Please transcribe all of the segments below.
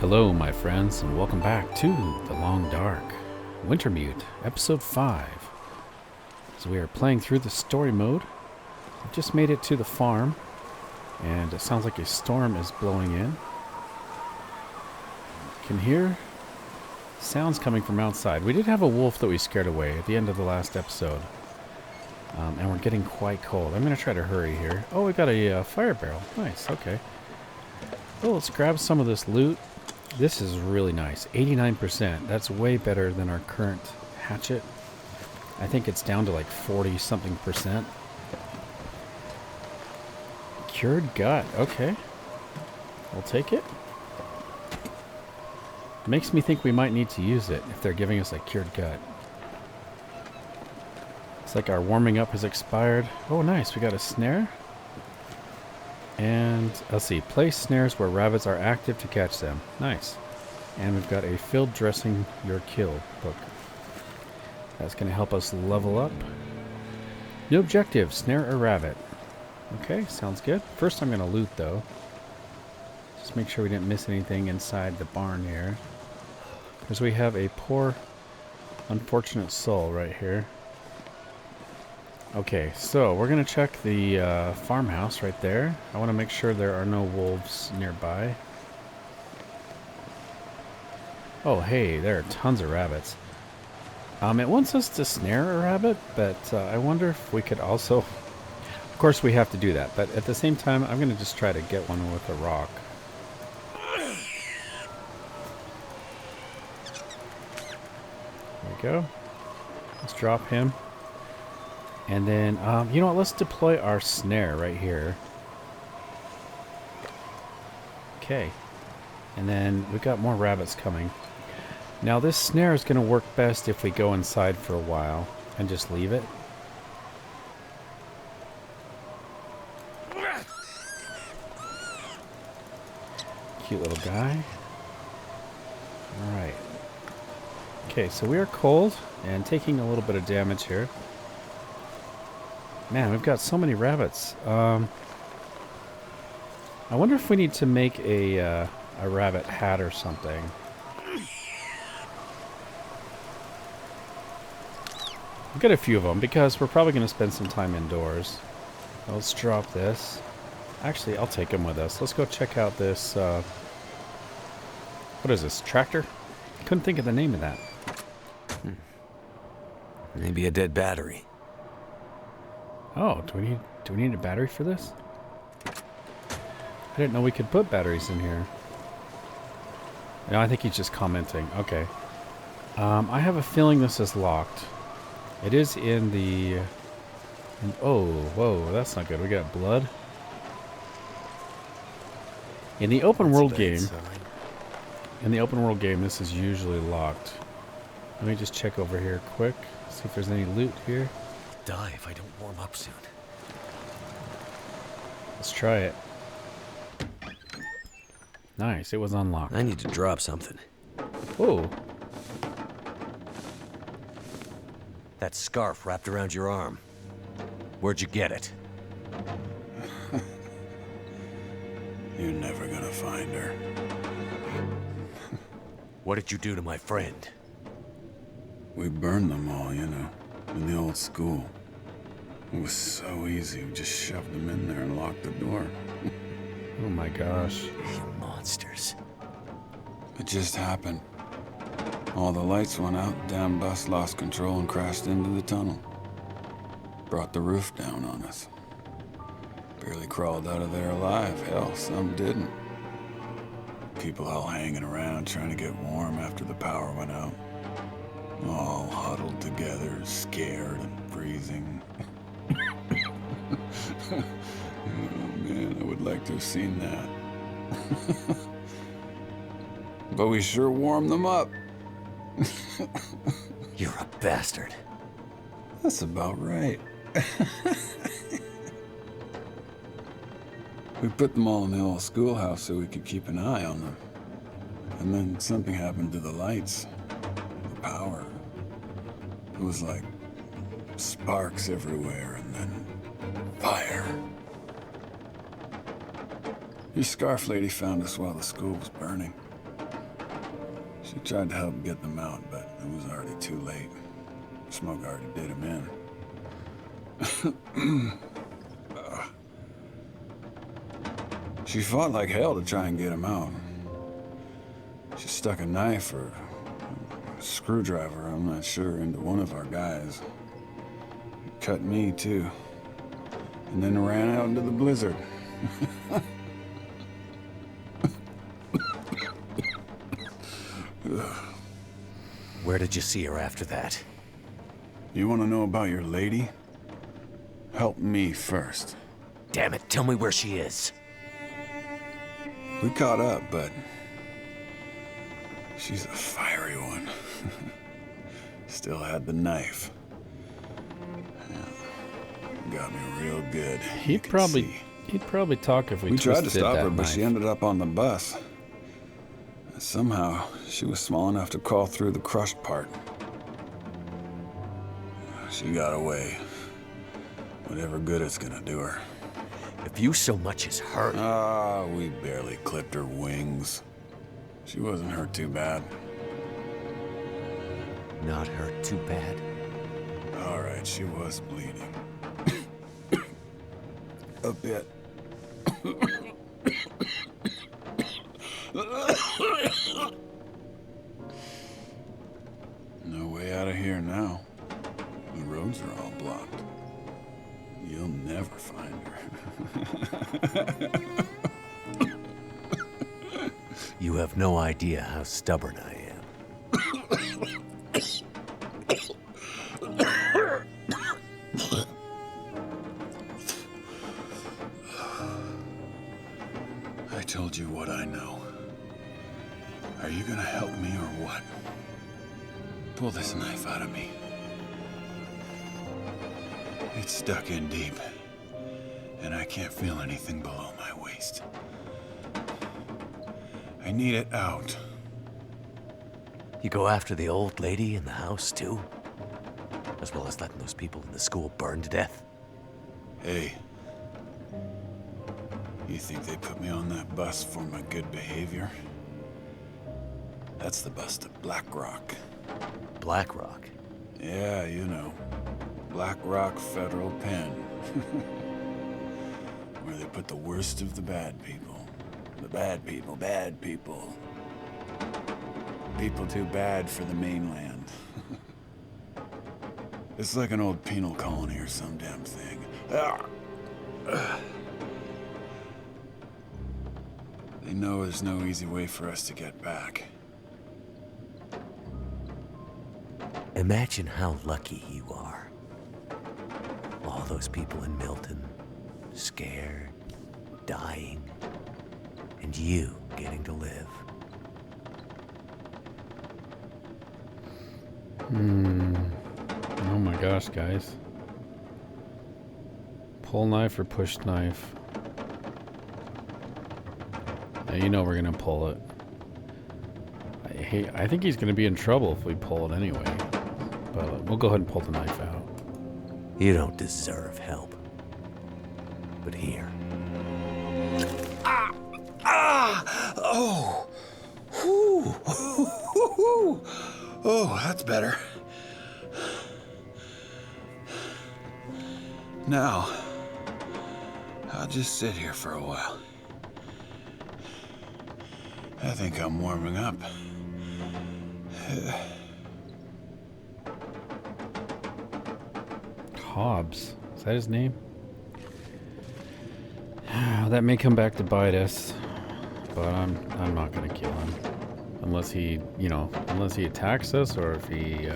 Hello, my friends, and welcome back to The Long Dark, Wintermute, Episode 5. So we are playing through the story mode. I've just made it to the farm, and it sounds like a storm is blowing in. Can hear sounds coming from outside. We did have a wolf that we scared away at the end of the last episode, and we're getting quite cold. I'm going to try to hurry here. Oh, we got a fire barrel. Nice, okay. Well, let's grab some of this loot. This is really nice. 89%. That's way better than our current hatchet. I think it's down to like 40-something%. Cured gut. Okay. We'll take it. Makes me think we might need to use it if they're giving us a cured gut. It's like our warming up has expired. Oh, nice. We got a snare. And let's see, place snares where rabbits are active to catch them. Nice. And we've got a field dressing your kill book. That's going to help us level up. New objective, snare a rabbit. Okay, sounds good. First I'm going to loot though. Just make sure we didn't miss anything inside the barn here. Because we have a poor, unfortunate soul right here. Okay, so we're going to check the farmhouse right there. I want to make sure there are no wolves nearby. Oh, hey, there are tons of rabbits. It wants us to snare a rabbit, but I wonder if we could also... Of course, we have to do that, but at the same time, I'm going to just try to get one with a rock. There we go. Let's drop him. And then, you know what, let's deploy our snare right here. Okay. And then we've got more rabbits coming. Now this snare is going to work best if we go inside for a while and just leave it. Cute little guy. Alright. Okay, so we are cold and taking a little bit of damage here. Man, we've got so many rabbits. I wonder if we need to make a rabbit hat or something. We've got a few of them because we're probably going to spend some time indoors. Let's drop this. Actually, I'll take them with us. Let's go check out this... what is this? Tractor? Couldn't think of the name of that. Maybe a dead battery. Oh, do we need a battery for this? I didn't know we could put batteries in here. No, I think he's just commenting. Okay. I have a feeling this is locked. It is in the... oh, whoa, that's not good. We got blood. In the open world game... In the open world game, this is usually locked. Let me just check over here quick. See if there's any loot here. Die if I don't warm up soon. Let's try it. Nice, it was unlocked. I need to drop something. Whoa. That scarf wrapped around your arm. Where'd you get it? You're never gonna find her. What did you do to my friend? We burned them all, you know, in the old school. It was so easy. We just shoved them in there and locked the door. Oh my gosh. You monsters. It just happened. All the lights went out, damn bus lost control and crashed into the tunnel. Brought the roof down on us. Barely crawled out of there alive. Hell, some didn't. People all hanging around trying to get warm after the power went out. All huddled together, scared and freezing. Oh man, I would like to have seen that. But we sure warmed them up. You're a bastard. That's about right. We put them all in the old schoolhouse so we could keep an eye on them. And then something happened to the lights. The power. It was like sparks everywhere and then fire. Your scarf lady found us while the school was burning. She tried to help get them out, but it was already too late. Smoke already did him in. She fought like hell to try and get him out. She stuck a knife or a screwdriver, I'm not sure, into one of our guys. It cut me, too. And then ran out into the blizzard. Where did you see her after that? You want to know about your lady? Help me first. Damn it, tell me where she is. We caught up, but she's a fiery one. Still had the knife. Yeah. Got me real good. He'd probably talk if we tried to twisted stop that her, but knife. she ended up on the bus. Somehow, she was small enough to crawl through the crushed part. She got away. Whatever good it's gonna do her. If you so much as hurt... We barely clipped her wings. She wasn't hurt too bad. Not hurt too bad? All right, she was bleeding. A bit. No way out of here now. The roads are all blocked. You'll never find her. You have no idea how stubborn I am. I told you what I know. Are you gonna help me or what? Pull this knife out of me. It's stuck in deep, and I can't feel anything below my waist. I need it out. You go after the old lady in the house, too? As well as letting those people in the school burn to death? Hey. You think they put me on that bus for my good behavior? That's the bus to Black Rock. Black Rock? Yeah, you know. Black Rock Federal Pen. Where they put the worst of the bad people. The bad people, bad people. People too bad for the mainland. It's like an old penal colony or some damn thing. They know there's no easy way for us to get back. Imagine how lucky you are. All those people in Milton, scared, dying, and you getting to live. Oh my gosh, guys. Pull knife or push knife? Now, you know we're gonna pull it. I think he's gonna be in trouble if we pull it anyway. But we'll go ahead and pull the knife out. You don't deserve help. But here. Oh! Whew. Oh, that's better. Now, I'll just sit here for a while. I think I'm warming up. Hobbes. Is that his name? That may come back to bite us. But I'm not gonna kill him. Unless he, unless he attacks us or if he,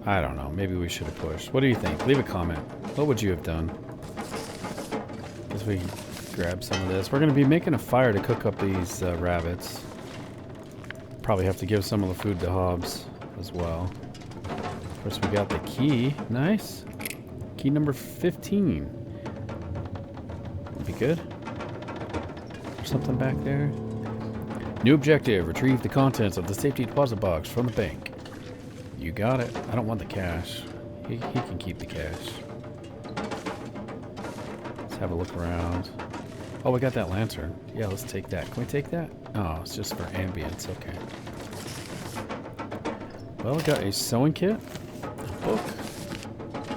I don't know. Maybe we should have pushed. What do you think? Leave a comment. What would you have done? As we grab some of this. We're gonna be making a fire to cook up these rabbits. Probably have to give some of the food to Hobbes as well. Of course, we got the key. Nice. Key number 15. Would be good. There's something back there. New objective. Retrieve the contents of the safety deposit box from the bank. You got it. I don't want the cash. He can keep the cash. Let's have a look around. Oh, we got that lantern. Yeah, let's take that. Can we take that? Oh, it's just for ambience. Okay. Well, we got a sewing kit, a book,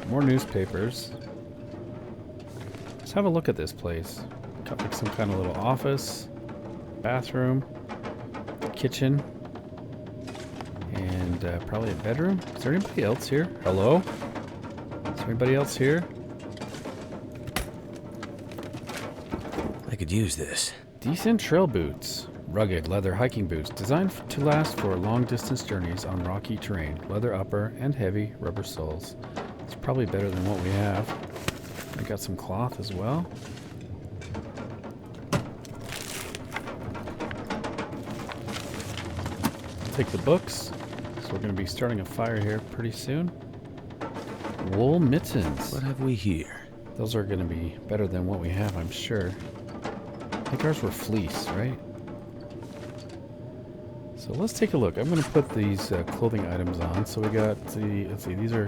more newspapers. Let's have a look at this place. Got like some kind of little office, bathroom, kitchen, and probably a bedroom. Is there anybody else here? Hello? Is there anybody else here? I could use this. Decent trail boots. Rugged leather hiking boots designed to last for long distance journeys on rocky terrain. Leather upper and heavy rubber soles. It's probably better than what we have. I got some cloth as well. Take the books. So we're going to be starting a fire here pretty soon. Wool mittens. What have we here? Those are going to be better than what we have, I'm sure. I think ours were fleece, right? So let's take a look. I'm going to put these clothing items on. So we got the, let's see, these are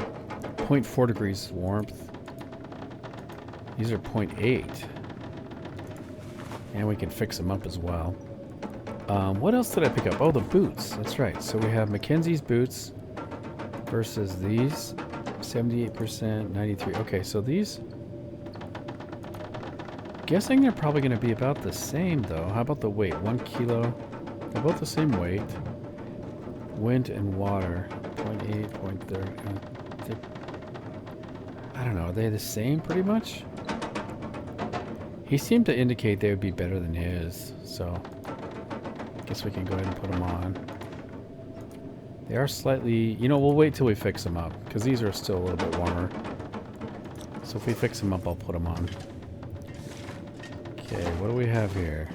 0.4 degrees warmth. These are 0.8. And we can fix them up as well. What else did I pick up? Oh, the boots. That's right. So we have Mackenzie's boots versus these. 78%, 93. Okay, so these... Guessing they're probably going to be about the same, though. How about the weight? 1 kilo. They're both the same weight. Wind and water. 0.8, 0.3. I don't know. Are they the same, pretty much? He seemed to indicate they would be better than his, so... Guess we can go ahead and put them on. They are slightly... You know, we'll wait till we fix them up, because these are still a little bit warmer. So if we fix them up, I'll put them on. Okay, what do we have here?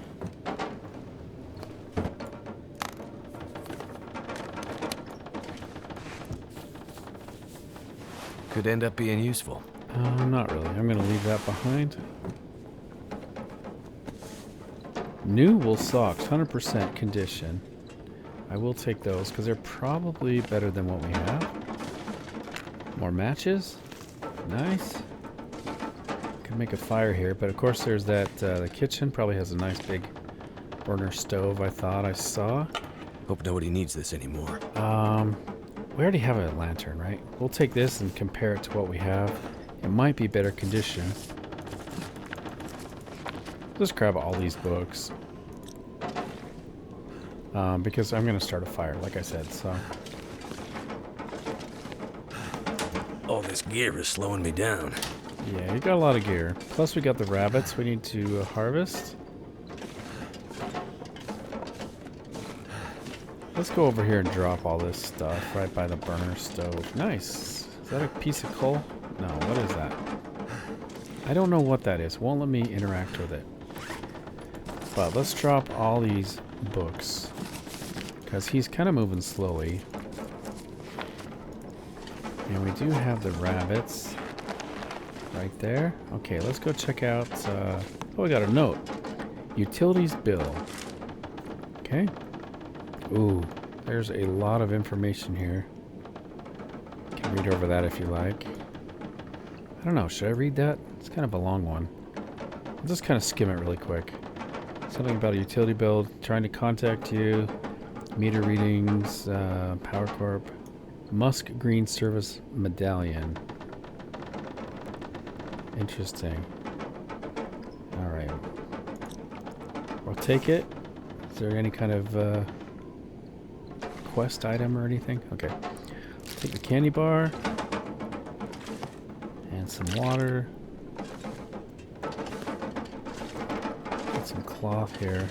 Could end up being useful. Not really. I'm going to leave that behind. New wool socks, 100% condition. I will take those because they're probably better than what we have. More matches. Nice. Could make a fire here, but of course there's that, the kitchen probably has a nice big burner stove, I thought I saw. Hope nobody needs this anymore. We already have a lantern, right? We'll take this and compare it to what we have. It might be better condition. Just grab all these books. Because I'm going to start a fire, like I said, so... All this gear is slowing me down. Yeah, you got a lot of gear. Plus we got the rabbits we need to harvest. Let's go over here and drop all this stuff right by the burner stove. Nice. Is that a piece of coal? No, what is that? I don't know what that is. Won't let me interact with it. But let's drop all these books. Because he's kind of moving slowly. And we do have the rabbits. Right there. Okay, let's go check out... oh, we got a note. Utilities bill. Okay. Ooh, there's a lot of information here. You can read over that if you like. I don't know, should I read that? It's kind of a long one. I'll just kind of skim it really quick. Something about a utility bill, trying to contact you, meter readings, Power Corp, Musk Green Service Medallion. Interesting. Alright. We'll take it. Is there any kind of quest item or anything? Okay. Let's take the candy bar. And some water. Get some cloth here.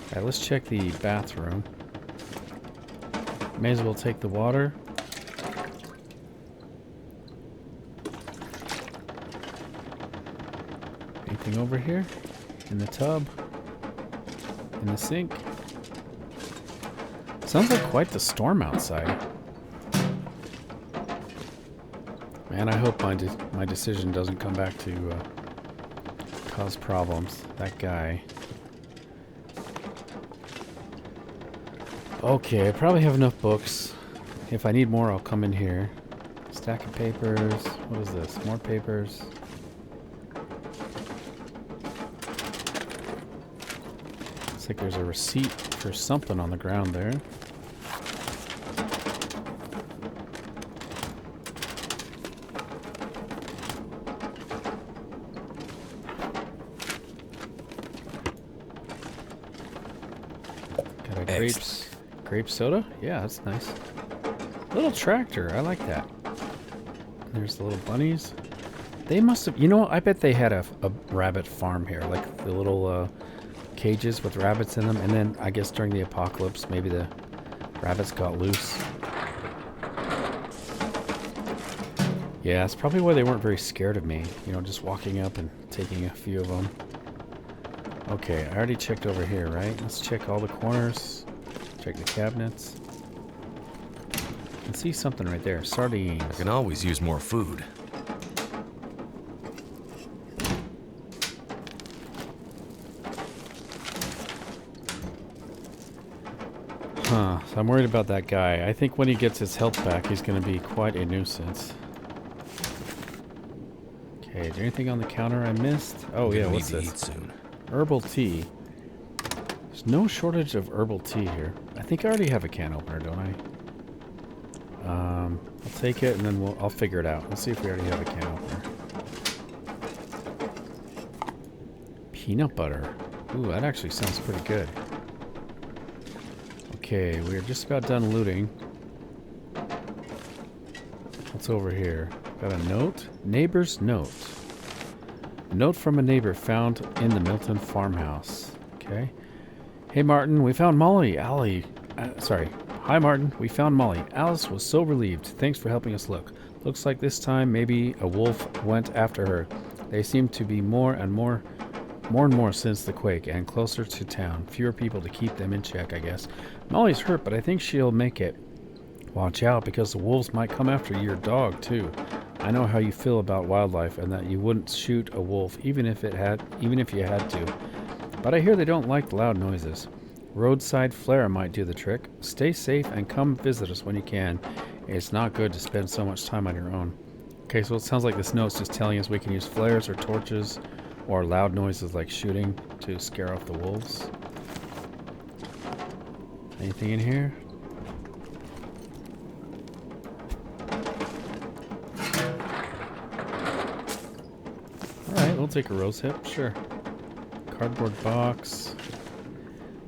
Alright, let's check the bathroom. May as well take the water. Anything over here? In the tub? In the sink? Sounds like quite the storm outside. Man, I hope my decision doesn't come back to cause problems. That guy. Okay, I probably have enough books. If I need more, I'll come in here. Stack of papers. What is this? More papers. Looks like there's a receipt for something on the ground there. Got a grape soda? Yeah, that's nice. Little tractor, I like that. There's the little bunnies. They must have, you know, I bet they had a rabbit farm here, like the little cages with rabbits in them, and then I guess during the apocalypse, maybe the rabbits got loose. Yeah, that's probably why they weren't very scared of me, you know, just walking up and taking a few of them. Okay, I already checked over here, right? Let's check all the corners, check the cabinets. I can see something right there, sardines. I can always use more food. Huh, so I'm worried about that guy. I think when he gets his health back, he's going to be quite a nuisance. Okay, is there anything on the counter I missed? Oh yeah, what's this? Eat soon. Herbal tea. There's no shortage of herbal tea here. I think I already have a can opener, don't I? I'll take it and then I'll figure it out. Let's see if we already have a can opener. Peanut butter. Ooh, that actually sounds pretty good. Okay, we're just about done looting. What's over here? Got a note? Neighbor's note. Note from a neighbor found in the Milton Farmhouse. Okay. Hey Martin, we found Molly. Hi Martin, we found Molly. Alice was so relieved. Thanks for helping us look. Looks like this time maybe a wolf went after her. They seem to be more and more since the quake and closer to town. Fewer people to keep them in check, I guess. Molly's hurt, but I think she'll make it. Watch out, because the wolves might come after your dog too. I know how you feel about wildlife and that you wouldn't shoot a wolf even if you had to. But I hear they don't like loud noises. Roadside flare might do the trick. Stay safe and come visit us when you can. It's not good to spend so much time on your own. Okay, so it sounds like this note's just telling us we can use flares or torches or loud noises like shooting to scare off the wolves. Anything in here? Alright, we'll take a rose hip, sure. Cardboard box.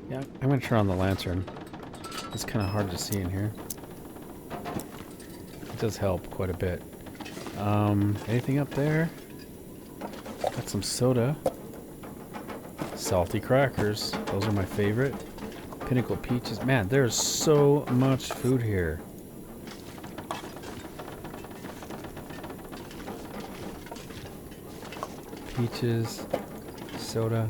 Yeah, I'm going to turn on the lantern. It's kind of hard to see in here. It does help quite a bit. Anything up there? Got some soda. Salty crackers. Those are my favorite. Pinnacle peaches. Man, there's so much food here. Peaches. Soda.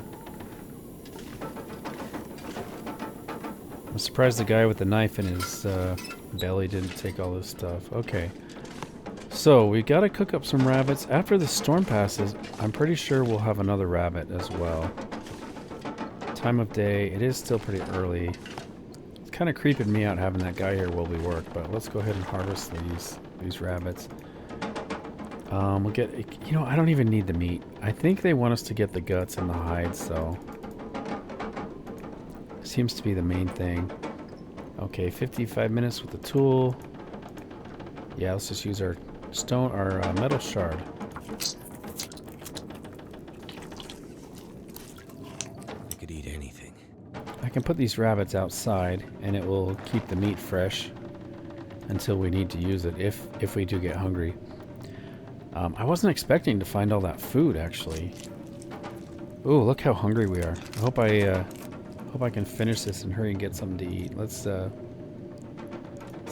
I'm surprised the guy with the knife in his belly didn't take all this stuff. Okay. So, we gotta cook up some rabbits. After the storm passes, I'm pretty sure we'll have another rabbit as well. Time of day, it is still pretty early. It's kind of creeping me out having that guy here while we work, but let's go ahead and harvest these rabbits. We'll get, you know, I don't even need the meat. I think they want us to get the guts and the hides, so seems to be the main thing. Okay, 55 minutes with the tool. Yeah, let's just use our metal shard. I could eat anything. I can put these rabbits outside and it will keep the meat fresh until we need to use it if we do get hungry. I wasn't expecting to find all that food actually. Ooh, look how hungry we are. I hope I can finish this and hurry and get something to eat. Let's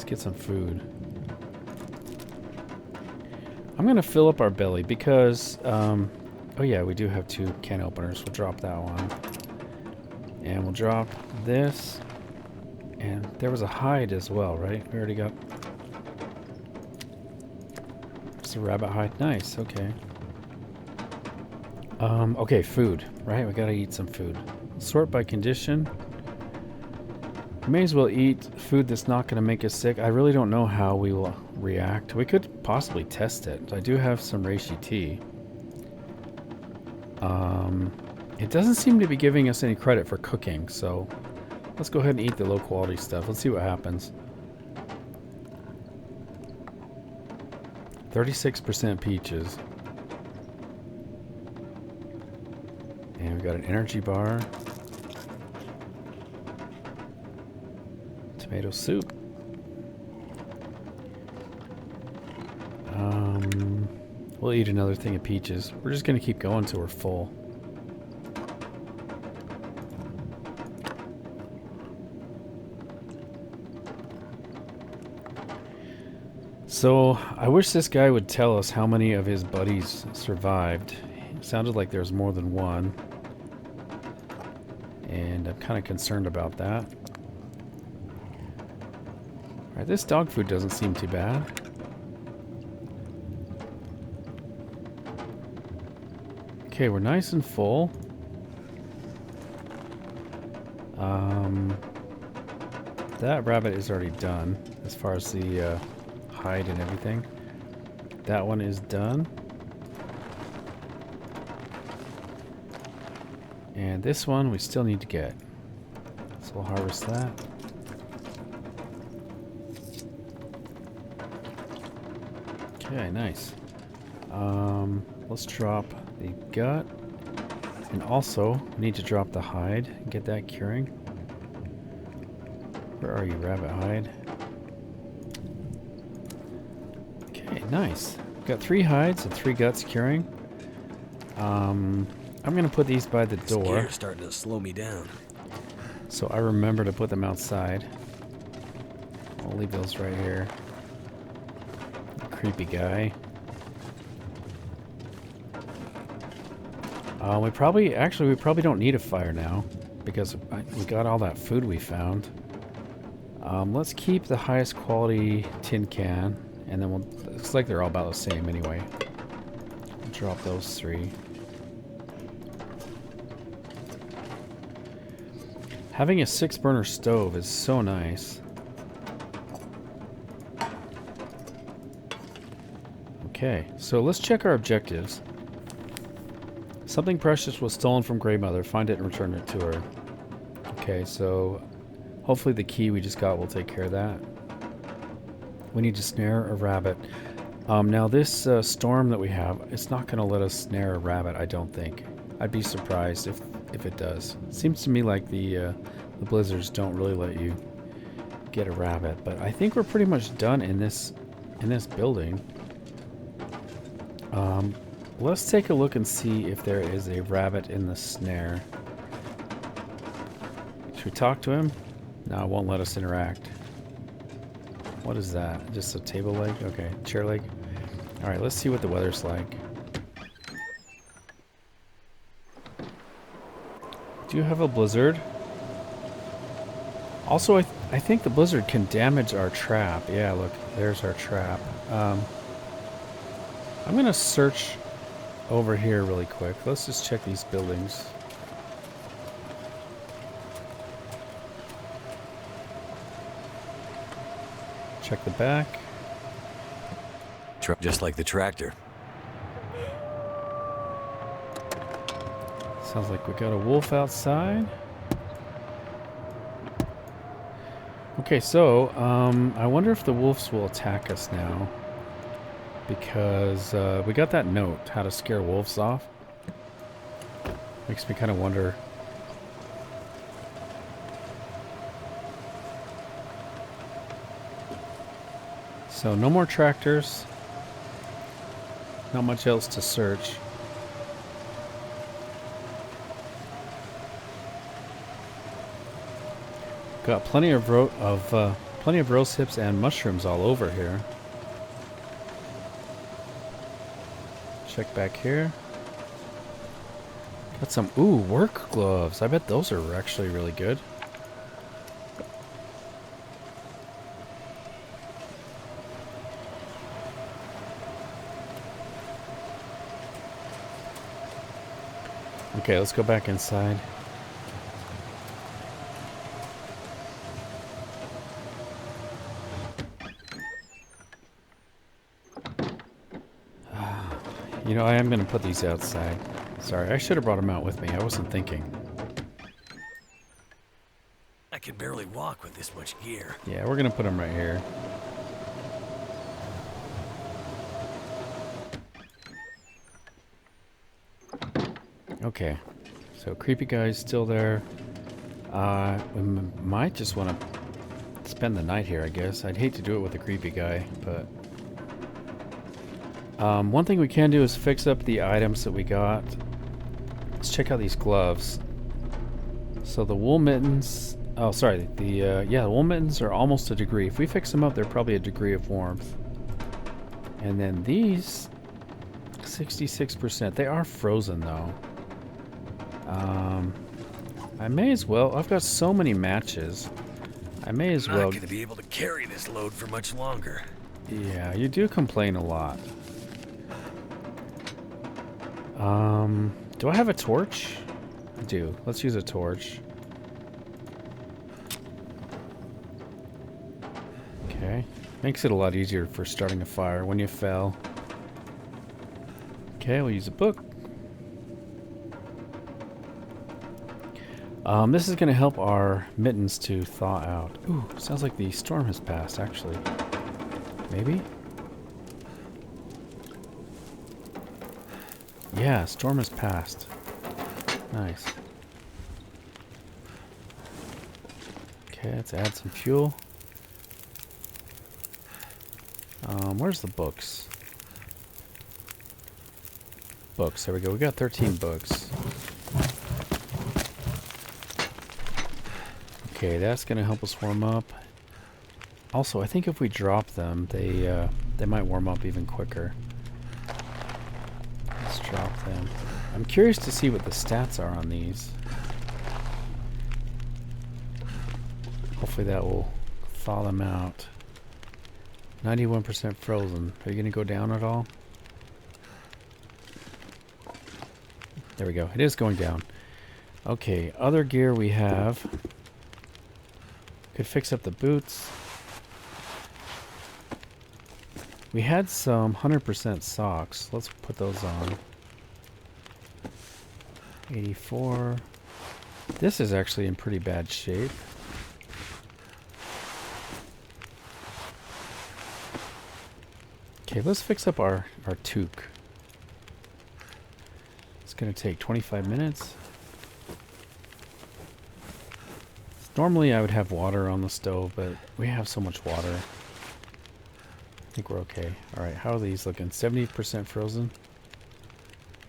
get some food. I'm gonna fill up our belly because oh yeah, we do have 2 can openers. We'll drop that one. And we'll drop this. And there was a hide as well, right? We already got... It's a rabbit hide. Nice, okay. Okay, food, right? We gotta eat some food. Sort by condition. We may as well eat food that's not gonna make us sick. I really don't know how we will react. We could possibly test it. I do have some reishi tea. It doesn't seem to be giving us any credit for cooking, so let's go ahead and eat the low quality stuff. Let's see what happens. 36% peaches. And we got an energy bar. Tomato soup. We'll eat another thing of peaches. We're just going to keep going till we're full. So, I wish this guy would tell us how many of his buddies survived. It sounded like there's more than one. And I'm kind of concerned about that. Alright, this dog food doesn't seem too bad. Okay, we're nice and full. That rabbit is already done as far as the hide and everything. That one is done. And this one we still need to get. So we'll harvest that. Okay, nice. Let's drop the gut. And also, we need to drop the hide and get that curing. Where are you, rabbit hide? Okay, nice. We've got 3 hides and 3 guts curing. I'm going to put these by the door. Scare's starting to slow me down. So I remember to put them outside. I'll leave those right here. Creepy guy. We probably don't need a fire now because we got all that food we found. Let's keep the highest quality tin can, and then looks like they're all about the same anyway. Drop those 3. Having a 6-burner stove is so nice. Okay, so let's check our objectives. Something precious was stolen from Grey Mother. Find it and return it to her. Okay, so hopefully the key we just got will take care of that. We need to snare a rabbit. Now this storm that we have, it's not going to let us snare a rabbit, I don't think. I'd be surprised if it does. It seems to me like the blizzards don't really let you get a rabbit, but I think we're pretty much done in this building. Let's take a look and see if there is a rabbit in the snare. Should we talk to him? No, it won't let us interact. What is that? Just a table leg? Okay, chair leg. Alright, let's see what the weather's like. Do you have a blizzard? Also, I think the blizzard can damage our trap. Yeah, look, there's our trap. I'm going to search over here really quick. Let's just check these buildings. Check the back. Just like the tractor. Sounds like we got a wolf outside. Okay, so I wonder if the wolves will attack us now. Because we got that note, how to scare wolves off. Makes me kind of wonder. So no more tractors. Not much else to search. Got plenty of roast hips and mushrooms all over here. Check back here. Got some, work gloves. I bet those are actually really good. Okay, let's go back inside. You know, I am going to put these outside. Sorry, I should have brought him out with me. I wasn't thinking. I can barely walk with this much gear. Yeah, we're gonna put him right here. Okay, so creepy guy's still there. We might just want to spend the night here, I guess. I'd hate to do it with a creepy guy, but... one thing we can do is fix up the items that we got. Let's check out these gloves. So the wool mittens... Oh, sorry. The wool mittens are almost a degree. If we fix them up, they're probably a degree of warmth. And then these... 66%. They are frozen, though. I may as well... I've got so many matches. I may as well... I'm not going to be able to carry this load for much longer. Yeah, you do complain a lot. Do I have a torch? I do. Let's use a torch. Okay. Makes it a lot easier for starting a fire when you fell. Okay, we'll use a book. This is going to help our mittens to thaw out. Ooh, sounds like the storm has passed, actually. Maybe? Yeah, storm has passed. Nice. Okay, let's add some fuel. Where's the books? Books, there we go. We got 13 books. Okay, that's gonna help us warm up. Also, I think if we drop them, they might warm up even quicker. Let's drop them. I'm curious to see what the stats are on these. Hopefully that will thaw them out. 91% frozen. Are you gonna go down at all? There we go. It is going down. Okay, other gear we have. Could fix up the boots. We had some 100% socks. Let's put those on. 84. This is actually in pretty bad shape. Okay, let's fix up our toque. It's going to take 25 minutes. Normally I would have water on the stove, but we have so much water. I think we're okay. Alright, how are these looking? 70% frozen?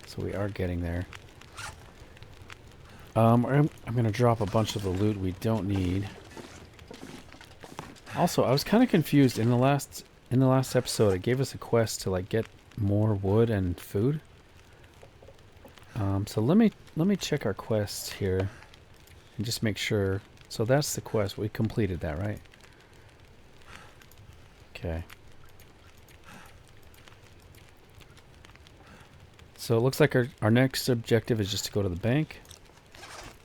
So we are getting there. I'm going to drop a bunch of the loot we don't need. Also, I was kind of confused. In the last episode, it gave us a quest to like get more wood and food. So let me check our quests here and just make sure. So that's the quest. We completed that, right? Okay. So it looks like our next objective is just to go to the bank.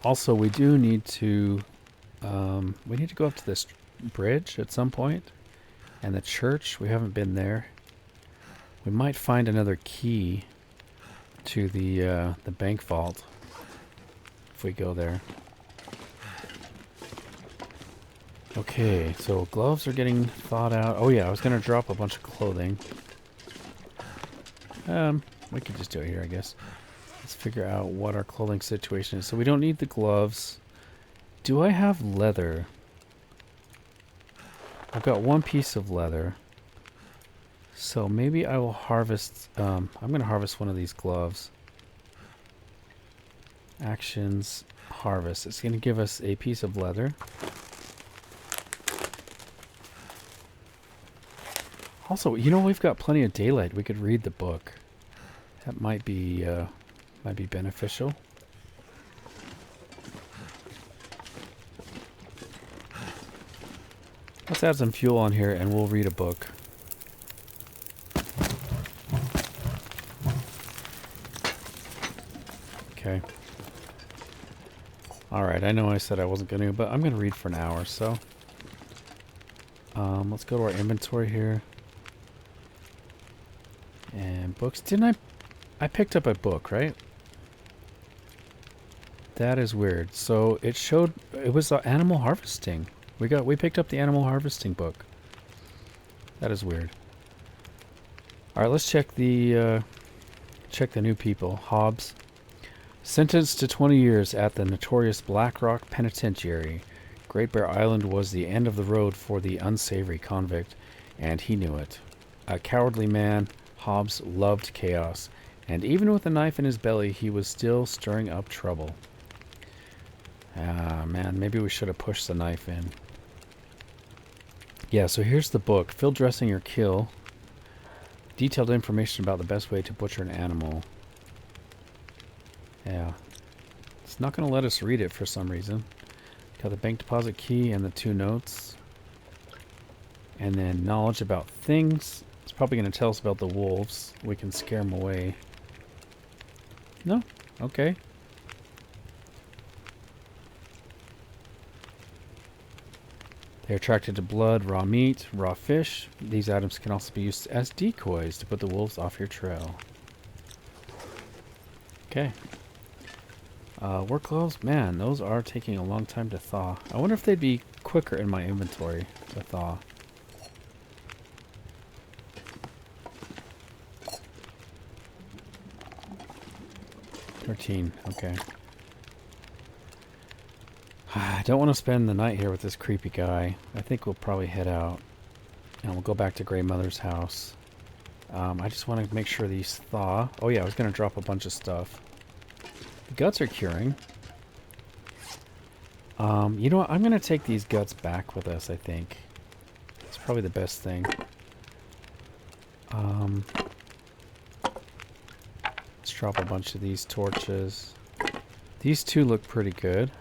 Also, we do need to go up to this bridge at some point. And the church, we haven't been there. We might find another key to the bank vault if we go there. Okay, so gloves are getting thawed out. Oh yeah, I was gonna drop a bunch of clothing. We could just do it here, I guess. Let's figure out what our clothing situation is. So we don't need the gloves. Do I have leather? I've got one piece of leather. So maybe I will harvest... I'm going to harvest one of these gloves. Actions, harvest. It's going to give us a piece of leather. Also, you know, we've got plenty of daylight. We could read the book. That might be beneficial. Let's add some fuel on here and we'll read a book. Okay. Alright, I know I said I wasn't going to, but I'm going to read for an hour, so. Let's go to our inventory here. And books. Didn't I picked up a book, right? That is weird. So it showed it was animal harvesting. We picked up the animal harvesting book. That is weird. All right, let's check the new people. Hobbes, sentenced to 20 years at the notorious Black Rock Penitentiary. Great Bear Island was the end of the road for the unsavory convict, and he knew it. A cowardly man, Hobbes loved chaos, and even with a knife in his belly, he was still stirring up trouble. Ah, man, maybe we should have pushed the knife in. Yeah, so here's the book. Field dressing your kill. Detailed information about the best way to butcher an animal. Yeah. It's not going to let us read it for some reason. Got the bank deposit key and the 2 notes. And then knowledge about things. It's probably going to tell us about the wolves. We can scare them away. No? Okay. They're attracted to blood, raw meat, raw fish. These items can also be used as decoys to put the wolves off your trail. Okay. Work gloves, man, those are taking a long time to thaw. I wonder if they'd be quicker in my inventory to thaw. $13, okay. I don't want to spend the night here with this creepy guy. I think we'll probably head out. And we'll go back to Grey Mother's house. I just want to make sure these thaw. Oh yeah, I was going to drop a bunch of stuff. The guts are curing. You know what? I'm going to take these guts back with us, I think. It's probably the best thing. Let's drop a bunch of these torches. These 2 look pretty good.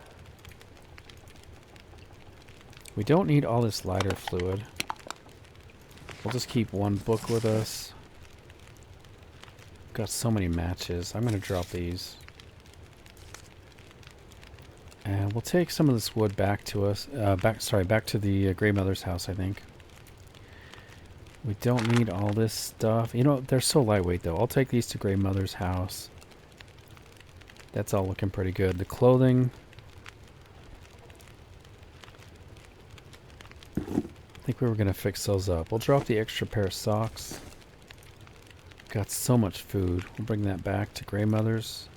We don't need all this lighter fluid. We'll just keep 1 book with us. Got so many matches. I'm going to drop these. And we'll take some of this wood back to us. Back to the Grey Mother's house, I think. We don't need all this stuff. You know, they're so lightweight, though. I'll take these to Grey Mother's house. That's all looking pretty good. The clothing. I think we were going to fix those up. We'll drop the extra pair of socks. Got so much food. We'll bring that back to Grey Mother's.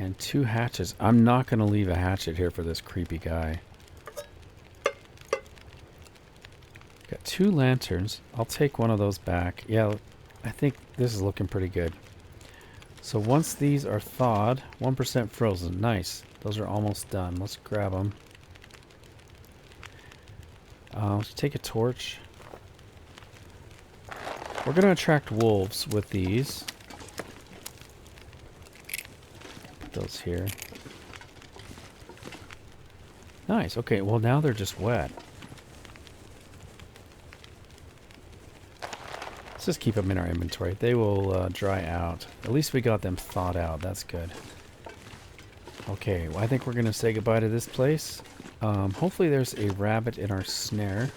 And 2 hatchets. I'm not going to leave a hatchet here for this creepy guy. Got 2 lanterns. I'll take one of those back. Yeah, I think this is looking pretty good. So once these are thawed, 1% frozen. Nice. Those are almost done. Let's grab them. Let's take a torch. We're going to attract wolves with these. Put those here. Nice. Okay, well now they're just wet. Let's just keep them in our inventory. They will dry out. At least we got them thawed out. That's good. Okay, well, I think we're going to say goodbye to this place. Hopefully there's a rabbit in our snare.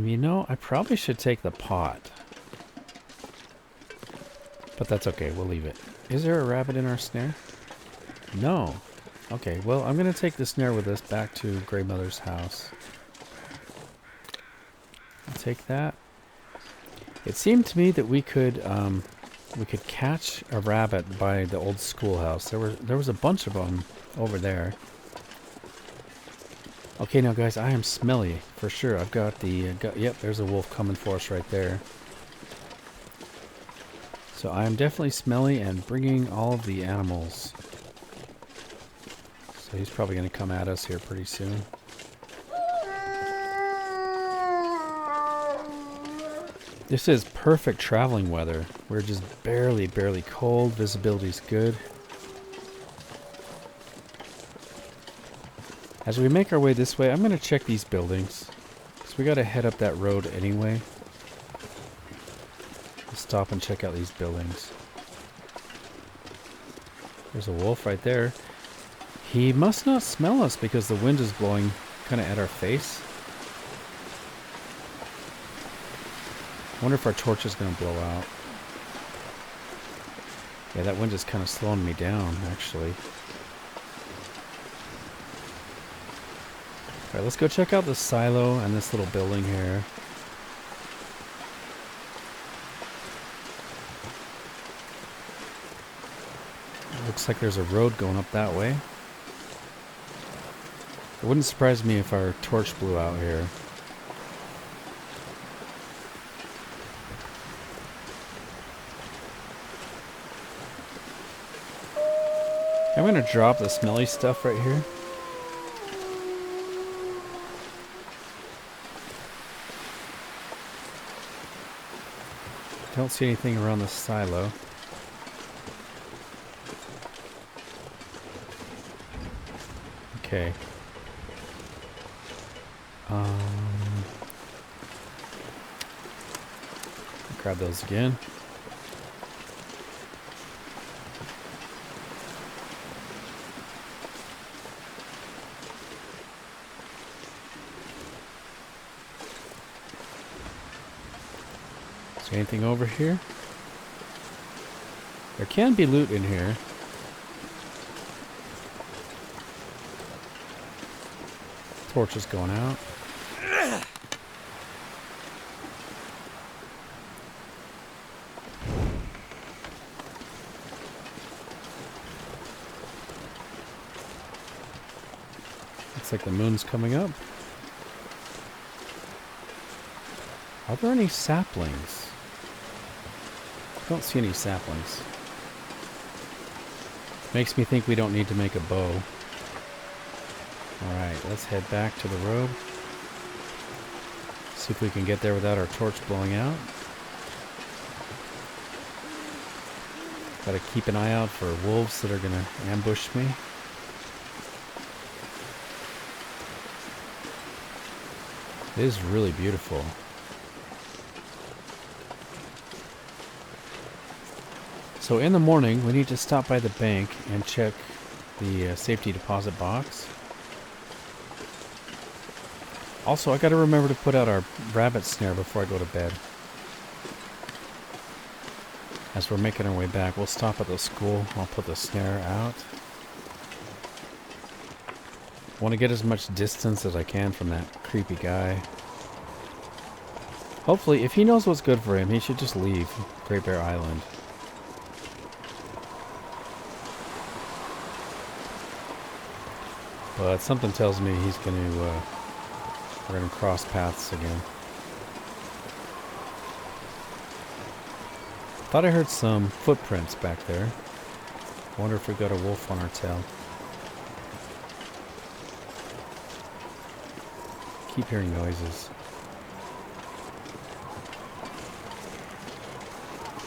You know, I probably should take the pot. But that's okay, we'll leave it. Is there a rabbit in our snare? No. Okay, well, I'm going to take the snare with us back to Grey Mother's house. I'll take that. It seemed to me that we could catch a rabbit by the old schoolhouse. There was a bunch of them over there. Okay, now guys, I am smelly for sure. I've got the yep, there's a wolf coming for us right there. So I am definitely smelly and bringing all of the animals. So he's probably going to come at us here pretty soon. This is perfect traveling weather. We're just barely cold. Visibility's good. As we make our way this way, I'm going to check these buildings. Because we got to head up that road anyway. Let's stop and check out these buildings. There's a wolf right there. He must not smell us because the wind is blowing kind of at our face. wonder if our torch is going to blow out. Yeah, that wind is kind of slowing me down, actually. Alright, let's go check out the silo and this little building here. Looks like there's a road going up that way. It wouldn't surprise me if our torch blew out here. I'm gonna drop the smelly stuff right here. Don't see anything around the silo. Okay. Grab those again. Is there anything over here? There can be loot in here. Torch is going out. Looks like the moon's coming up. Are there any saplings? I don't see any saplings. Makes me think we don't need to make a bow. Alright, let's head back to the road. See if we can get there without our torch blowing out. Gotta keep an eye out for wolves that are gonna ambush me. It is really beautiful. So in the morning, we need to stop by the bank and check the safety deposit box. Also, I gotta remember to put out our rabbit snare before I go to bed. As we're making our way back, we'll stop at the school. I'll put the snare out. Want to get as much distance as I can from that creepy guy. Hopefully, if he knows what's good for him, he should just leave Great Bear Island. But something tells me he's going to, we're going to cross paths again. Thought I heard some footprints back there. Wonder if we got a wolf on our tail. Keep hearing noises.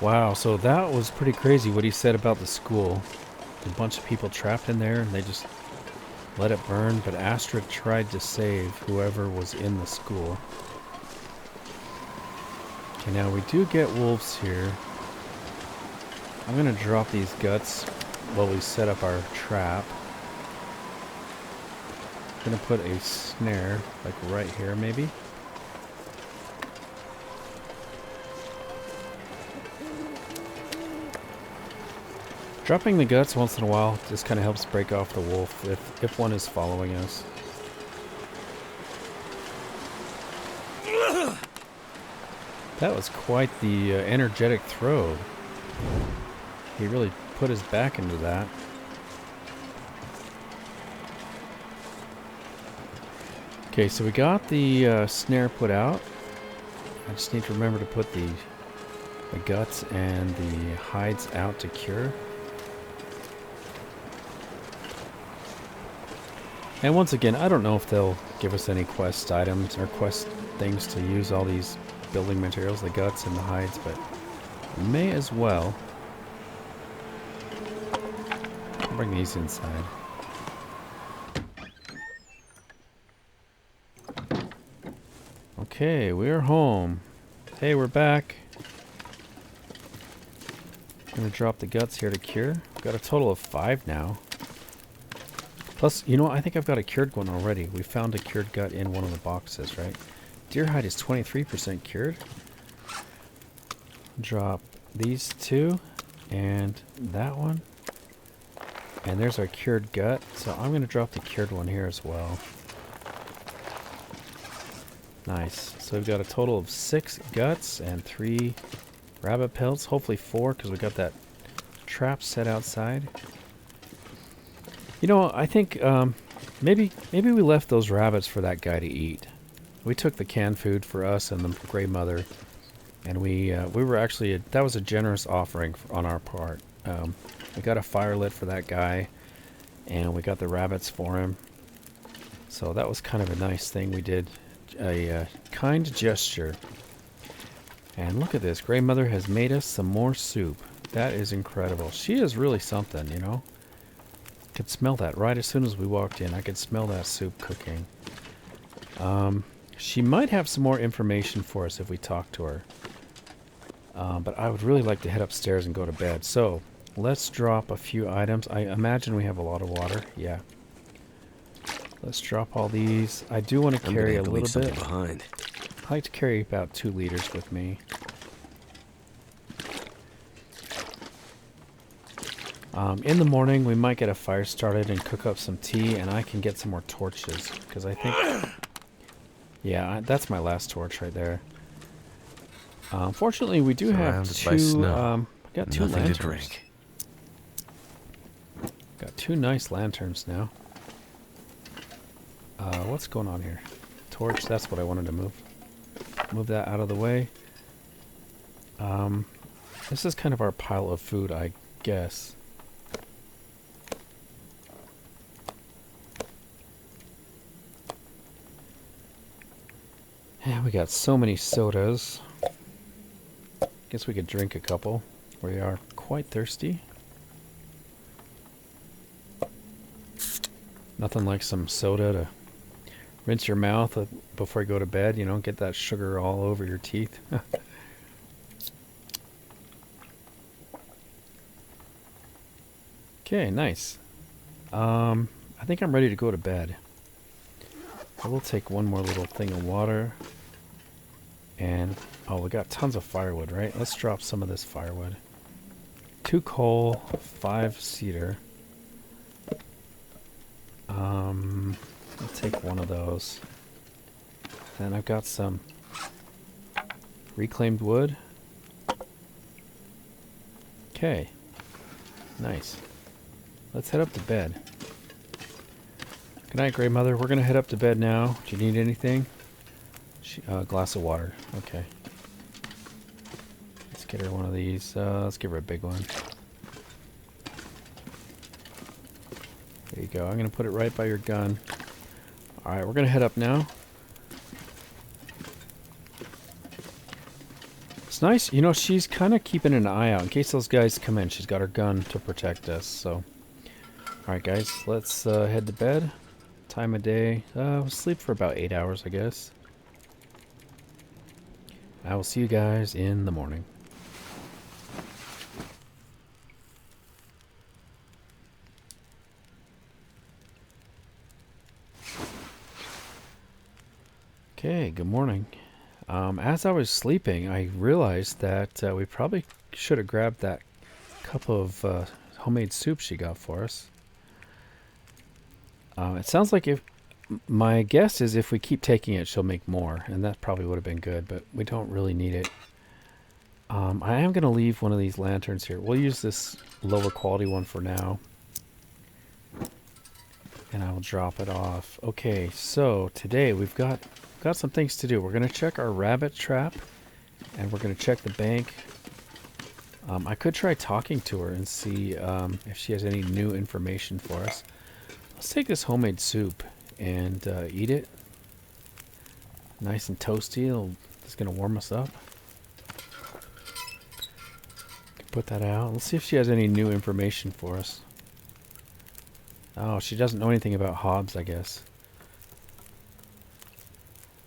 Wow, so that was pretty crazy what he said about the school. A bunch of people trapped in there and they just let it burn, but Astrid tried to save whoever was in the school. Okay, now we do get wolves here. I'm gonna drop these guts while we set up our trap. I'm gonna put a snare, like right here maybe. Dropping the guts once in a while just kind of helps break off the wolf if one is following us. That was quite the energetic throw. He really put his back into that. Okay, so we got the snare put out. I just need to remember to put the guts and the hides out to cure. And once again, I don't know if they'll give us any quest items or quest things to use all these building materials, the guts and the hides, but may as well. I'll bring these inside. Okay, we're home. Hey, we're back. Gonna drop the guts here to cure. We've got a total of 5 now. Plus, you know what? I think I've got a cured one already. We found a cured gut in one of the boxes, right? Deer hide is 23% cured. drop these two and that one. And there's our cured gut. So I'm going to drop the cured one here as well. Nice. So we've got a total of 6 guts and 3 rabbit pelts. Hopefully 4 because we got that trap set outside. You know, I think maybe we left those rabbits for that guy to eat. We took the canned food for us and the Grey Mother, and we were actually that was a generous offering on our part. We got a fire lit for that guy, and we got the rabbits for him. So that was kind of a nice thing we did, a kind gesture. And look at this, Grey Mother has made us some more soup. That is incredible. She is really something, you know. Could smell that right as soon as we walked in. I could smell that soup cooking. She might have some more information for us if we talk to her. But I would really like to head upstairs and go to bed. So let's drop a few items. I imagine we have a lot of water. Yeah. Let's drop all these. I do want to carry a little bit behind. I like to carry about 2 liters with me. In the morning, we might get a fire started and cook up some tea, and I can get some more torches, because I think... Yeah, that's my last torch right there. Fortunately, we do have 2... got 2 lanterns. To drink. Got 2 nice lanterns now. What's going on here? Torch, that's what I wanted to move. Move that out of the way. This is kind of our pile of food, I guess. Yeah, we got so many sodas. Guess we could drink a couple. We are quite thirsty. Nothing like some soda to rinse your mouth before you go to bed. You know, get that sugar all over your teeth. Okay, nice. I think I'm ready to go to bed. I will take one more little thing of water. And, oh, we got tons of firewood, right? Let's drop some of this firewood. 2 coal, 5 cedar. I'll take one of those. Then I've got some reclaimed wood. Okay. Nice. Let's head up to bed. Good night, Grey Mother. We're going to head up to bed now. Do you need anything? Glass of water. Okay. Let's get her one of these. Let's give her a big one. There you go. I'm going to put it right by your gun. Alright, we're going to head up now. It's nice. You know, she's kind of keeping an eye out in case those guys come in. She's got her gun to protect us, so... Alright, guys. Let's head to bed. Time of day. We'll sleep for about 8 hours, I guess. I will see you guys in the morning. Okay, good morning. As I was sleeping, I realized that we probably should have grabbed that cup of homemade soup she got for us. It sounds like if... My guess is if we keep taking it, she'll make more, and that probably would have been good, but we don't really need it. I am going to leave one of these lanterns here. We'll use this lower quality one for now. And I will drop it off. Okay, so today we've got some things to do. We're going to check our rabbit trap, and we're going to check the bank. I could try talking to her and see if she has any new information for us. Let's take this homemade soup and eat it. Nice and toasty. It's going to warm us up. Put that out. Let's see if she has any new information for us. Oh, she doesn't know anything about Hobbes, I guess.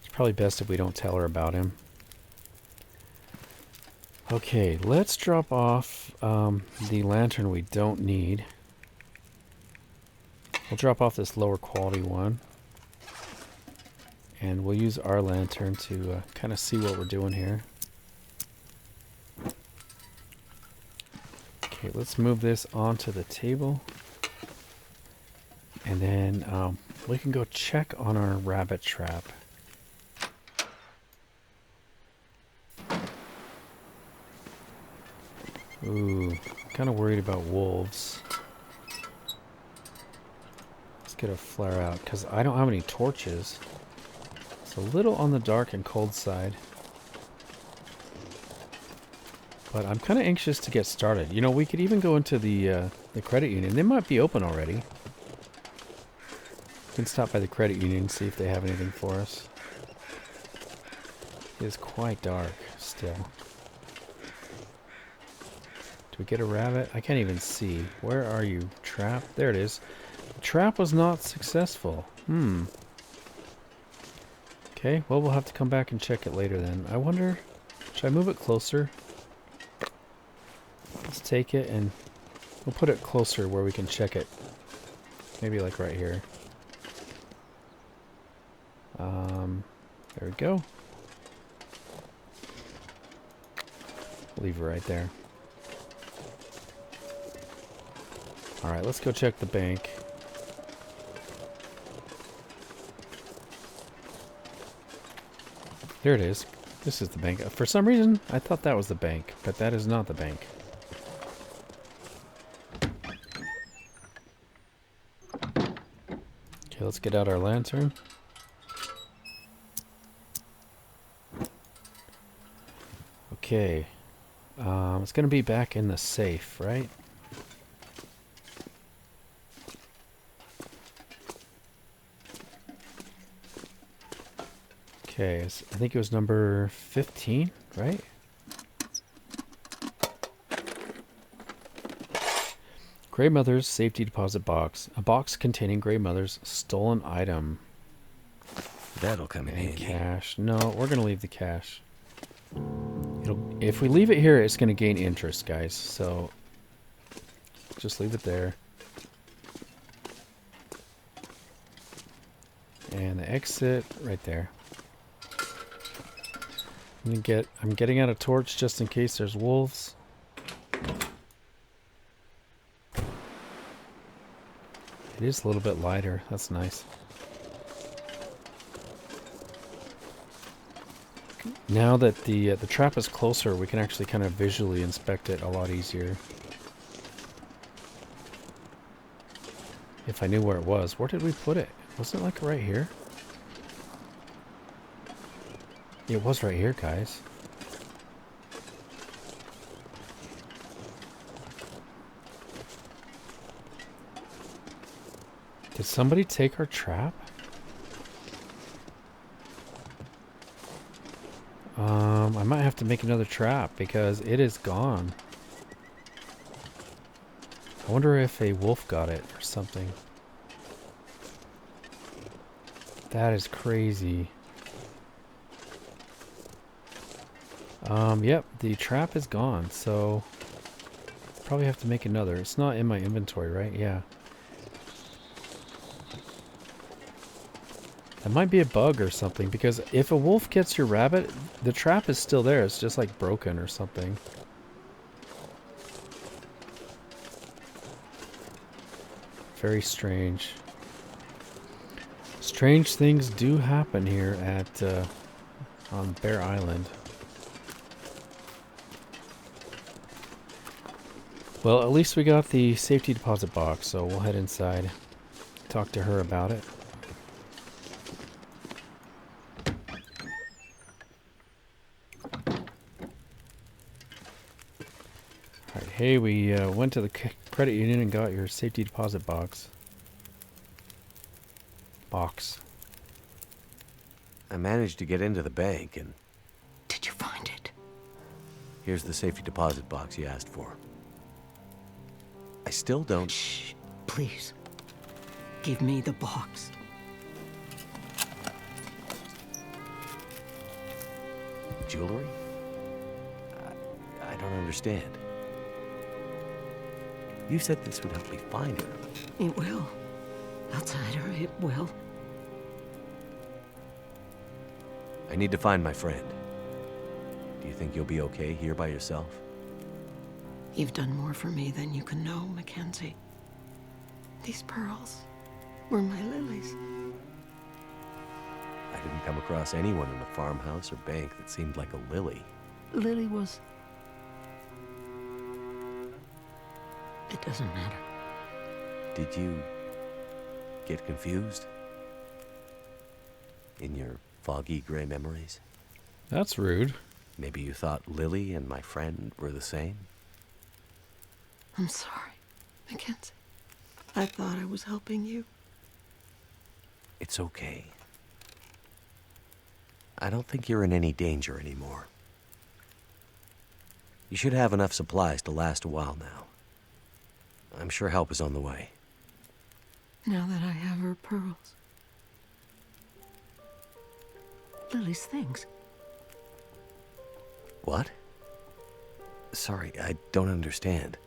It's probably best if we don't tell her about him. Okay, let's drop off the lantern we don't need. We'll drop off this lower quality one. And we'll use our lantern to kind of see what we're doing here. Okay, let's move this onto the table. And then we can go check on our rabbit trap. Ooh, kind of worried about wolves. Let's get a flare out, because I don't have any torches. It's a little on the dark and cold side. But I'm kind of anxious to get started. You know, we could even go into the credit union. They might be open already. We can stop by the credit union and see if they have anything for us. It is quite dark still. Do we get a rabbit? I can't even see. Where are you? Trap? There it is. The trap was not successful. Okay, well, we'll have to come back and check it later then. I wonder, should I move it closer? Let's take it and we'll put it closer where we can check it. Maybe like right here. There we go. Leave it right there. Alright, let's go check the bank. There it is. This is the bank. For some reason, I thought that was the bank, but that is not the bank. Okay, let's get out our lantern. Okay. It's going to be back in the safe, right? Okay, I think it was number 15, right? Grey Mother's safety deposit box. A box containing Grey Mother's stolen item. That'll come in And handy. cash. No, we're going to leave the cash. If we leave it here, it's going to gain interest, guys. So just leave it there. And the exit right there. I'm getting out a torch just in case there's wolves. It is a little bit lighter. That's nice. Now that the trap is closer, we can actually kind of visually inspect it a lot easier. If I knew where it was. Where did we put it? Wasn't it like right here? It was right here, guys. Did somebody take our trap? I might have to make another trap because it is gone. I wonder if a wolf got it or something. That is crazy. Yep, the trap is gone, so probably have to make another. It's not in my inventory, right? Yeah. That might be a bug or something, because if a wolf gets your rabbit, the trap is still there. It's just like broken or something. Very strange. Strange things do happen here at on Bear Island. Well, at least we got the safety deposit box, so we'll head inside, talk to her about it. Alright, hey, we went to the credit union and got your safety deposit box. I managed to get into the bank and... Did you find it? Here's the safety deposit box you asked for. I still don't... Shh, please. Give me the box. Jewelry? I don't understand. You said this would help me find her. It will. Outsider, it will. I need to find my friend. Do you think you'll be okay here by yourself? You've done more for me than you can know, Mackenzie. These pearls were my lilies. I didn't come across anyone in the farmhouse or bank that seemed like a lily. Lily was... It doesn't matter. Did you get confused? In your foggy gray memories? That's rude. Maybe you thought Lily and my friend were the same? I'm sorry, Mackenzie. I thought I was helping you. It's okay. I don't think you're in any danger anymore. You should have enough supplies to last a while now. I'm sure help is on the way. Now that I have her pearls. Lily's things. What? Sorry, I don't understand.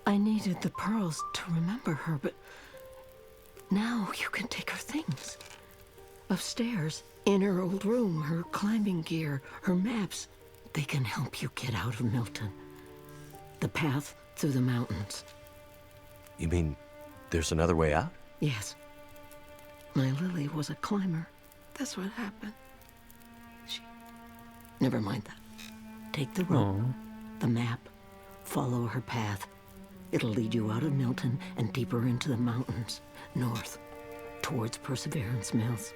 I needed the pearls to remember her, but now you can take her things. Upstairs, in her old room, her climbing gear, her maps. They can help you get out of Milton. The path through the mountains. You mean there's another way out? Yes. My Lily was a climber. That's what happened. She... Never mind that. Take the rope, the map, follow her path. It'll lead you out of Milton and deeper into the mountains, north, towards Perseverance Mills.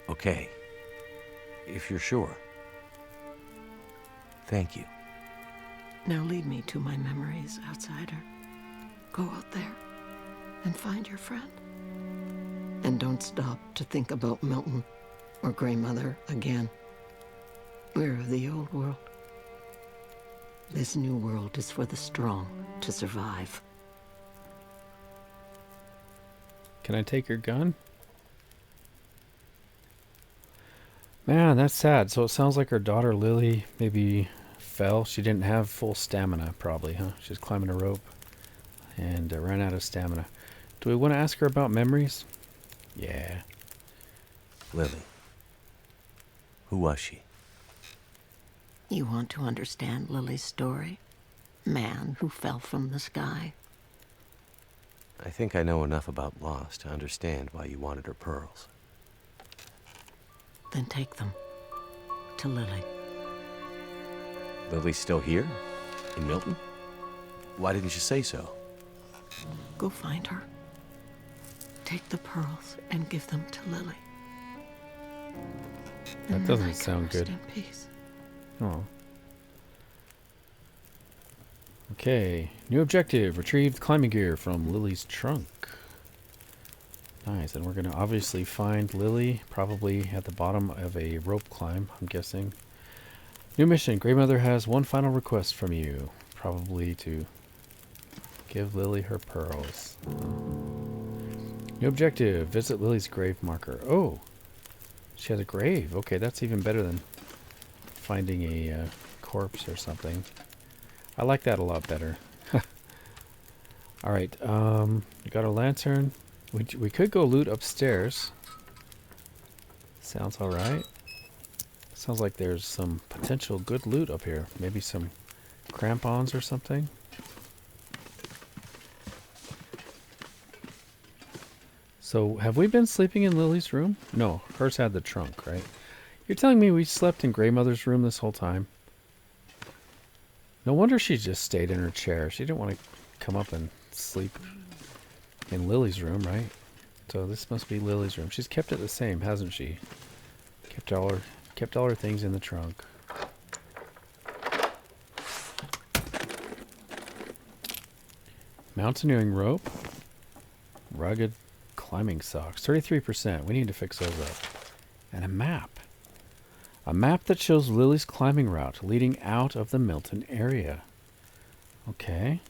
Okay. If you're sure. Thank you. Now lead me to my memories, outsider. Go out there and find your friend. And don't stop to think about Milton or Grey Mother again. We're of the old world. This new world is for the strong to survive. Can I take your gun? Man, that's sad. So it sounds like her daughter Lily maybe fell. She didn't have full stamina, probably, huh? She was climbing a rope and ran out of stamina. Do we want to ask her about memories? Yeah. Lily. Who was she? You want to understand Lily's story? Man who fell from the sky. I think I know enough about loss to understand why you wanted her pearls. Then take them to Lily. Lily's still here? In Milton? Why didn't you say so? Go find her. Take the pearls and give them to Lily. That And then doesn't I can sound rest good. in peace. Oh. Okay. New objective. Retrieve climbing gear from Lily's trunk. Nice. And we're going to obviously find Lily probably at the bottom of a rope climb, I'm guessing. New mission. Grey Mother has one final request from you. Probably to give Lily her pearls. New objective. Visit Lily's grave marker. Oh. She has a grave. Okay, that's even better than finding a corpse or something. I like that a lot better. Alright, we got a lantern. We could go loot upstairs. Sounds alright. Sounds like there's some potential good loot up here. Maybe some crampons or something. So, have we been sleeping in Lily's room? No, hers had the trunk, right? You're telling me we slept in Grey Mother's room this whole time? No wonder she just stayed in her chair. She didn't want to come up and sleep in Lily's room, right? So this must be Lily's room. She's kept it the same, hasn't she? Kept all her things in the trunk. Mountaineering rope. Rugged climbing socks. 33%. We need to fix those up. And a map. A map that shows Lily's climbing route leading out of the Milton area. Okay.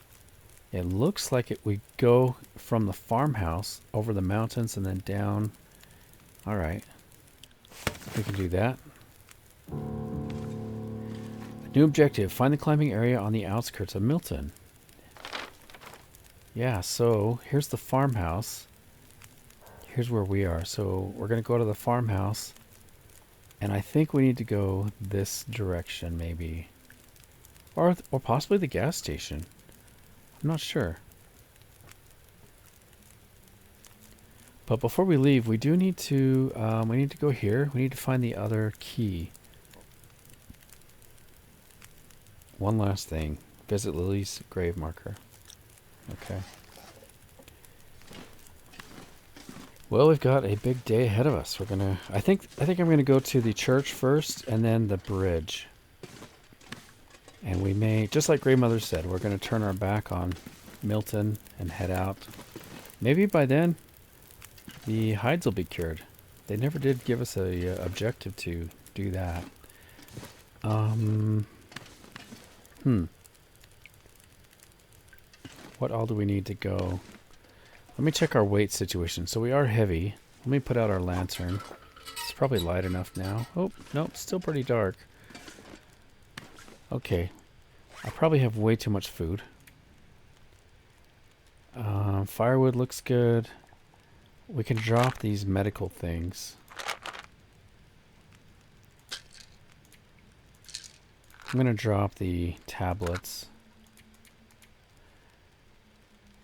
It looks like we go from the farmhouse over the mountains and then down. Alright. We can do that. New objective. Find the climbing area on the outskirts of Milton. Yeah, so here's the farmhouse. Here's where we are. So we're going to go to the farmhouse. And I think we need to go this direction, maybe. Or possibly the gas station. I'm not sure. But before we leave, we do need to, we need to go here. We need to find the other key. One last thing. Visit Lily's grave marker. Okay. Well, we've got a big day ahead of us. We're gonna, I think I'm gonna go to the church first and then the bridge. And we may, just like Grandmother said, we're gonna turn our back on Milton and head out. Maybe by then, the hides will be cured. They never did give us a objective to do that. What all do we need to go? Let me check our weight situation. So we are heavy. Let me put out our lantern. It's probably light enough now. Oh, nope, still pretty dark. Okay. I probably have way too much food. Firewood looks good. We can drop these medical things. I'm going to drop the tablets.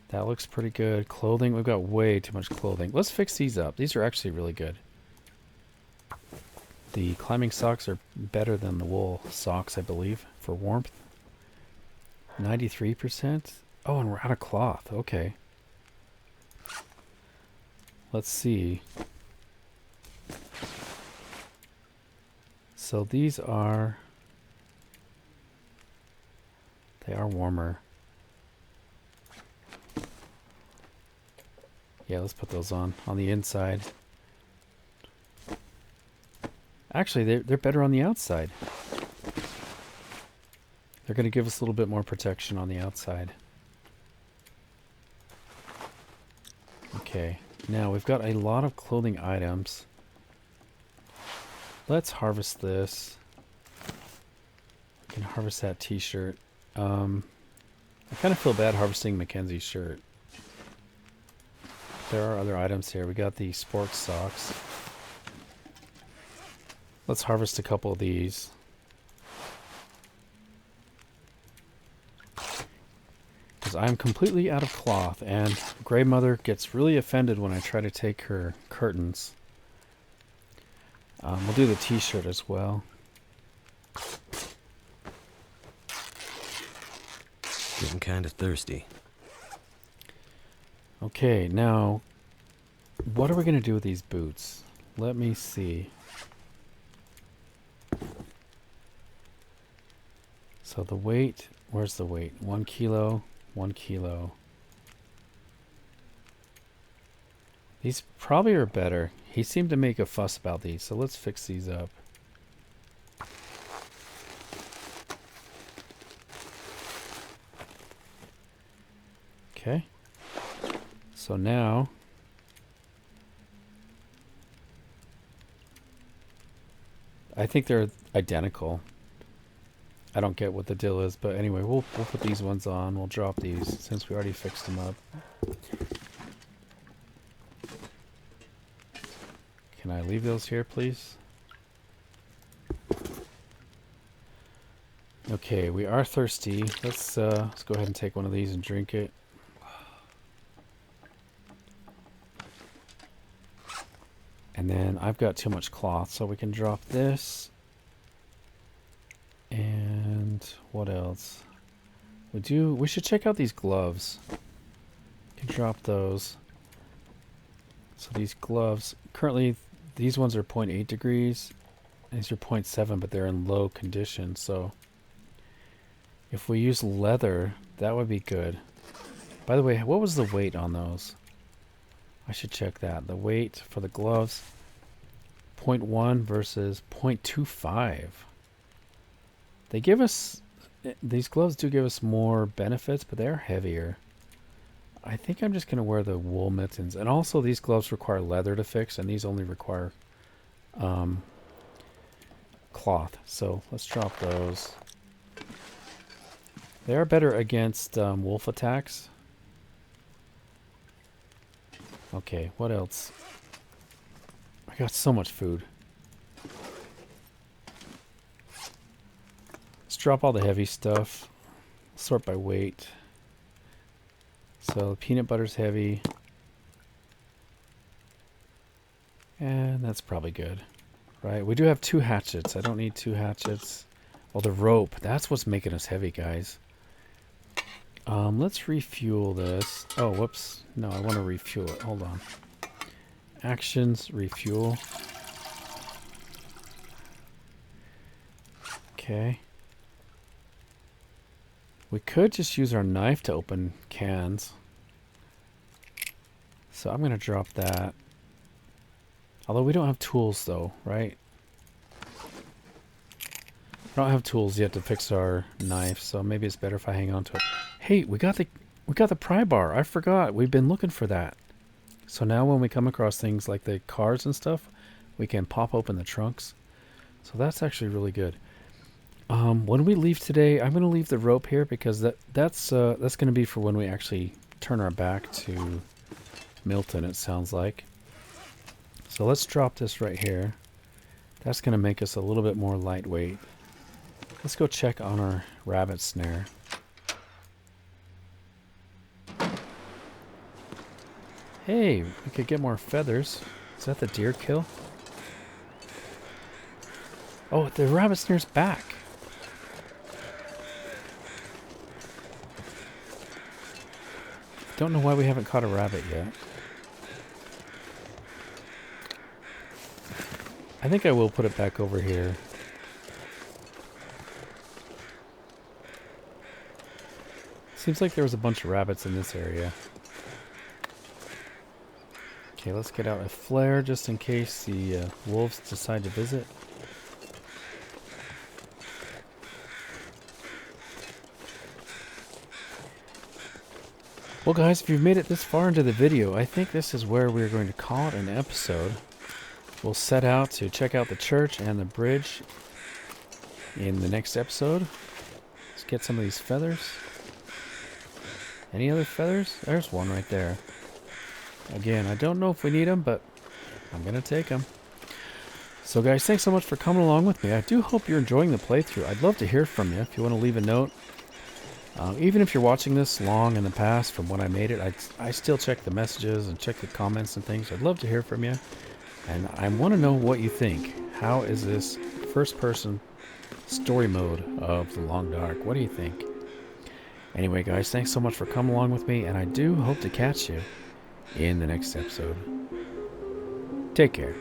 That looks pretty good. Clothing, we've got way too much clothing. Let's fix these up. These are actually really good. The climbing socks are better than the wool socks, I believe, for warmth. 93%. Oh, and we're out of cloth. Okay. Let's see. So these are... They are warmer. Yeah, let's put those on the inside. Actually, they're better on the outside. They're going to give us a little bit more protection on the outside. Okay, now we've got a lot of clothing items. Let's harvest this. We can harvest that t-shirt. I kind of feel bad harvesting Mackenzie's shirt. There are other items here. We got the sports socks. Let's harvest a couple of these. Because I'm completely out of cloth, and Grey Mother gets really offended when I try to take her curtains. We'll do the t-shirt as well. Getting kind of thirsty. Okay, now, what are we going to do with these boots? Let me see. So the weight, where's the weight? 1 kilo, 1 kilo. These probably are better. He seemed to make a fuss about these, so let's fix these up. Okay. So now, I think they're identical. I don't get what the deal is, but anyway, we'll put these ones on. We'll drop these since we already fixed them up. Can I leave those here, please? Okay, we are thirsty. Let's go ahead and take one of these and drink it. And then I've got too much cloth, so we can drop this. And what else? We should check out these gloves. We can drop those. So these gloves, currently these ones are 0.8 degrees. These are 0.7, but they're in low condition, so if we use leather, that would be good. By the way, what was the weight on those? I should check that. The weight for the gloves, 0.1 versus 0.25. They give us, these gloves do give us more benefits, but they're heavier. I think I'm just going to wear the wool mittens. And also these gloves require leather to fix, and these only require cloth. So let's drop those. They are better against wolf attacks. Okay, what else? I got so much food. drop all the heavy stuff. Sort by weight. So peanut butter's heavy. And that's probably good. Right, we do have 2 hatchets. I don't need 2 hatchets. Oh, the rope. That's what's making us heavy, guys. Let's refuel this. Oh, whoops. No, I want to refuel it. Hold on. Actions, refuel. Okay. We could just use our knife to open cans. So I'm going to drop that. Although we don't have tools though, right? I don't have tools yet to fix our knife, so maybe it's better if I hang on to it. Hey, we got the pry bar. I forgot. We've been looking for that. So now when we come across things like the cars and stuff, we can pop open the trunks. So that's actually really good. When we leave today, I'm going to leave the rope here because that's going to be for when we actually turn our back to Milton, it sounds like. So let's drop this right here. That's going to make us a little bit more lightweight. Let's go check on our rabbit snare. Hey, we could get more feathers. Is that the deer kill? Oh, the rabbit snare's back. Don't know why we haven't caught a rabbit yet. I think I will put it back over here. Seems like there was a bunch of rabbits in this area. Okay, let's get out a flare just in case the wolves decide to visit. Well guys, if you've made it this far into the video, I think this is where we're going to call it an episode. We'll set out to check out the church and the bridge in the next episode. Let's get some of these feathers. Any other feathers? There's one right there. Again, I don't know if we need them, but I'm going to take them. So guys, thanks so much for coming along with me. I do hope you're enjoying the playthrough. I'd love to hear from you if you want to leave a note. Even if you're watching this long in the past from when I made it, I still check the messages and check the comments and things. I'd love to hear from you. And I want to know what you think. How is this first-person story mode of The Long Dark? What do you think? Anyway, guys, thanks so much for coming along with me, and I do hope to catch you in the next episode. Take care.